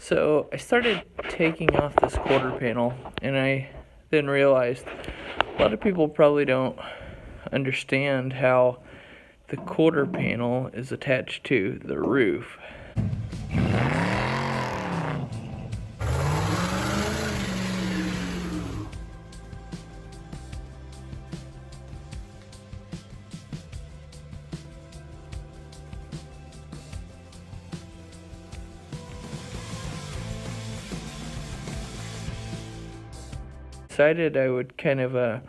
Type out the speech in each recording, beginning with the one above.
So I started taking off this quarter panel, and I then realized a lot of people probably don't understand how the quarter panel is attached to the roof. Decided I would kind of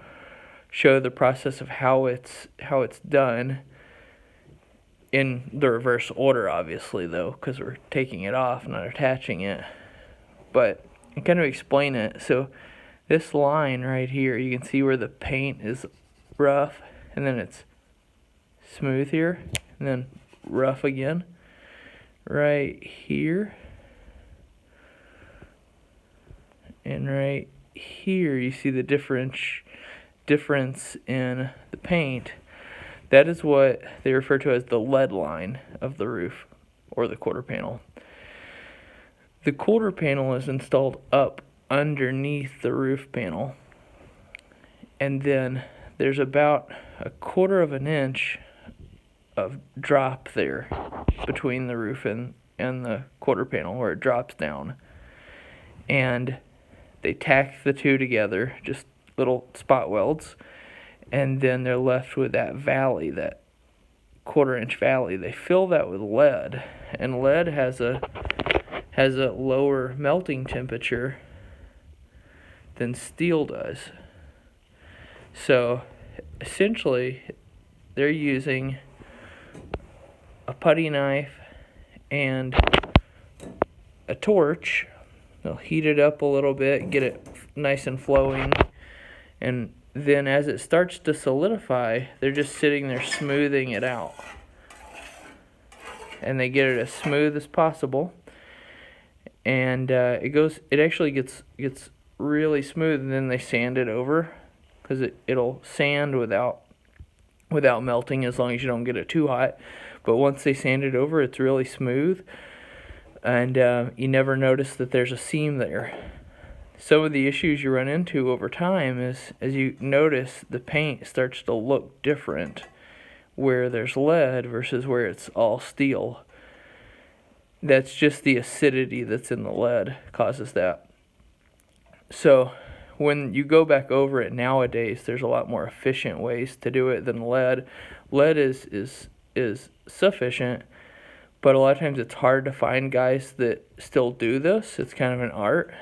show the process of how it's done in the reverse order, obviously, though, because we're taking it off, not attaching it. But I kind of explain it. So this line right here, you can see where the paint is rough, and then it's smooth here, and then rough again right here, and right here you see the difference in the paint. That is what they refer to as the lead line of the roof or the quarter panel. The quarter panel is installed up underneath the roof panel, and then there's about 1/4 of an inch of drop there between the roof and the quarter panel where it drops down, and they tack the two together, just little spot welds, and then they're left with that valley, that 1/4 inch valley. They fill that with lead, and lead has a lower melting temperature than steel does. So essentially they're using a putty knife and a torch. They'll heat it up a little bit, get it nice and flowing, and then as it starts to solidify, they're just sitting there smoothing it out. And they get it as smooth as possible. And it actually gets really smooth, and then they sand it over, because it'll sand without melting, as long as you don't get it too hot. But once they sand it over, it's really smooth, and you never notice that there's a seam there. Some of the issues you run into over time is, as you notice, the paint starts to look different where there's lead versus where it's all steel. That's just the acidity that's in the lead causes that. So when you go back over it nowadays, there's a lot more efficient ways to do it than lead. Lead is sufficient, but a lot of times it's hard to find guys that still do this. It's kind of an art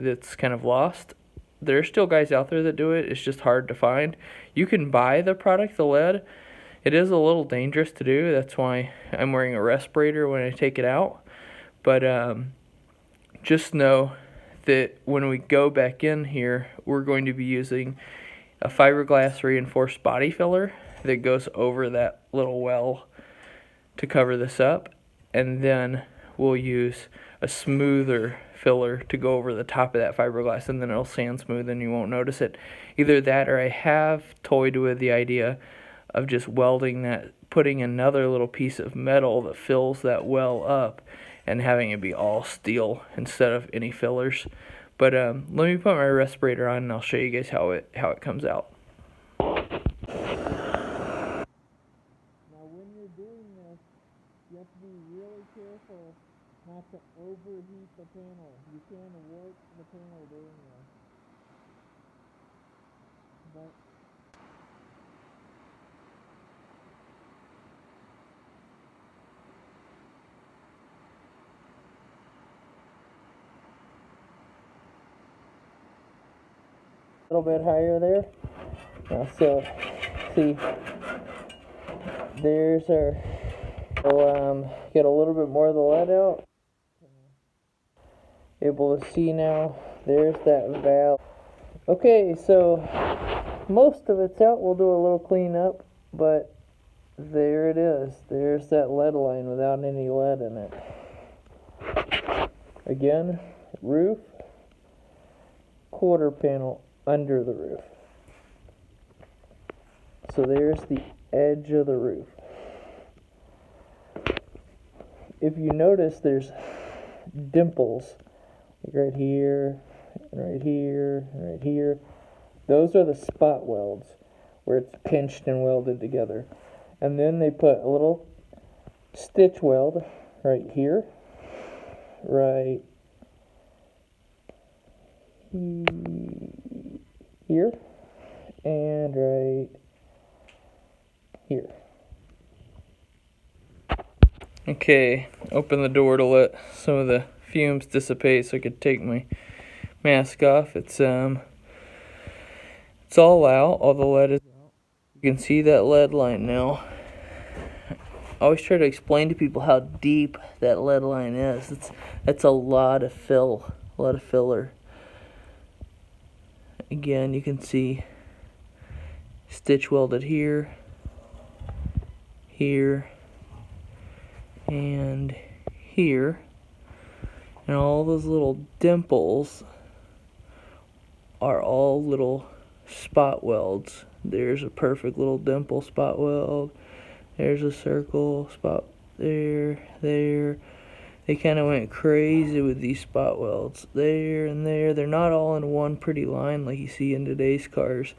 that's kind of lost. There are still guys out there that do it. It's just hard to find. You can buy the product, the lead. It is a little dangerous to do. That's why I'm wearing a respirator when I take it out. But just know that when we go back in here, we're going to be using a fiberglass reinforced body filler that goes over that little well to cover this up, and then we'll use a smoother filler to go over the top of that fiberglass, and then it'll sand smooth and you won't notice it. Either that, or I have toyed with the idea of just welding that, putting another little piece of metal that fills that well up, and having it be all steel instead of any fillers. But let me put my respirator on, and I'll show you guys how it comes out. Now when you're doing this, you have to be really careful not to overheat the panel. You can warp the panel doing this. But a little bit higher there. Now, so see, there's our. So get a little bit more of the lead out. Able to see now. There's that valve. Okay, so most of it's out. We'll do a little cleanup, but there it is. There's that lead line without any lead in it. Again, roof, quarter panel under the roof. So there's the edge of the roof. If you notice, there's dimples, like right here, and right here, and right here. Those are the spot welds, where it's pinched and welded together. And then they put a little stitch weld right here, right here, and right here. Okay, open the door to let some of the fumes dissipate so I could take my mask off. It's all out, all the lead is out. You can see that lead line now. I always try to explain to people how deep that lead line is. That's a lot of fill, a lot of filler. Again, you can see stitch welded here, here, and here. And all those little dimples are all little spot welds. There's a perfect little dimple spot weld. There's a circle spot there, there. They kind of went crazy with these spot welds there and there. They're not all in one pretty line like you see in today's cars,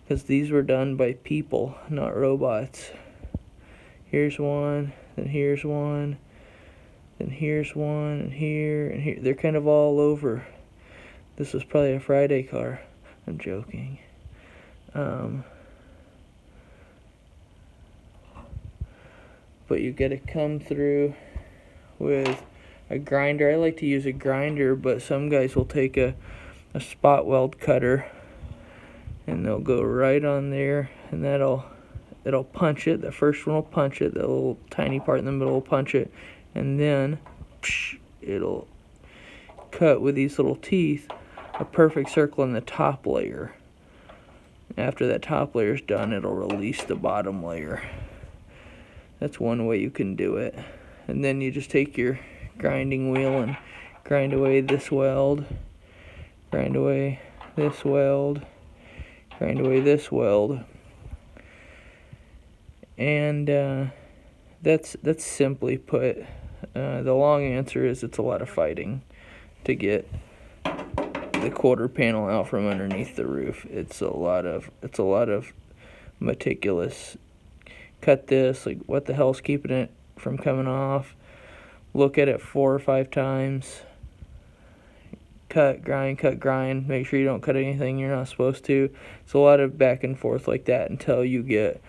because these were done by people, not robots. Here's one, then here's one, then here's one, and here. They're kind of all over. This was probably a Friday car. I'm joking. But you gotta come through with a grinder. I like to use a grinder, but some guys will take a spot weld cutter and they'll go right on there, and it'll punch it. The first one will punch it, the little tiny part in the middle will punch it, and then it'll cut with these little teeth a perfect circle in the top layer. After that top layer is done, it'll release the bottom layer. That's one way you can do it. And then you just take your grinding wheel and grind away this weld, grind away this weld, grind away this weld. And that's simply put. The long answer is it's a lot of fighting to get the quarter panel out from underneath the roof. It's a lot of meticulous. Cut this, like what the hell's keeping it from coming off? Look at it 4 or 5 times. Cut, grind. Make sure you don't cut anything you're not supposed to. It's a lot of back and forth like that until you get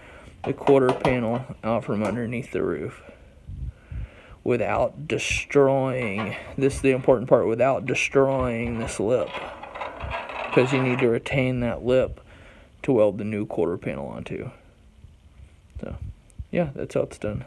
the quarter panel out from underneath the roof without destroying, this is the important part, without destroying this lip, because you need to retain that lip to weld the new quarter panel onto. So, yeah, that's how it's done.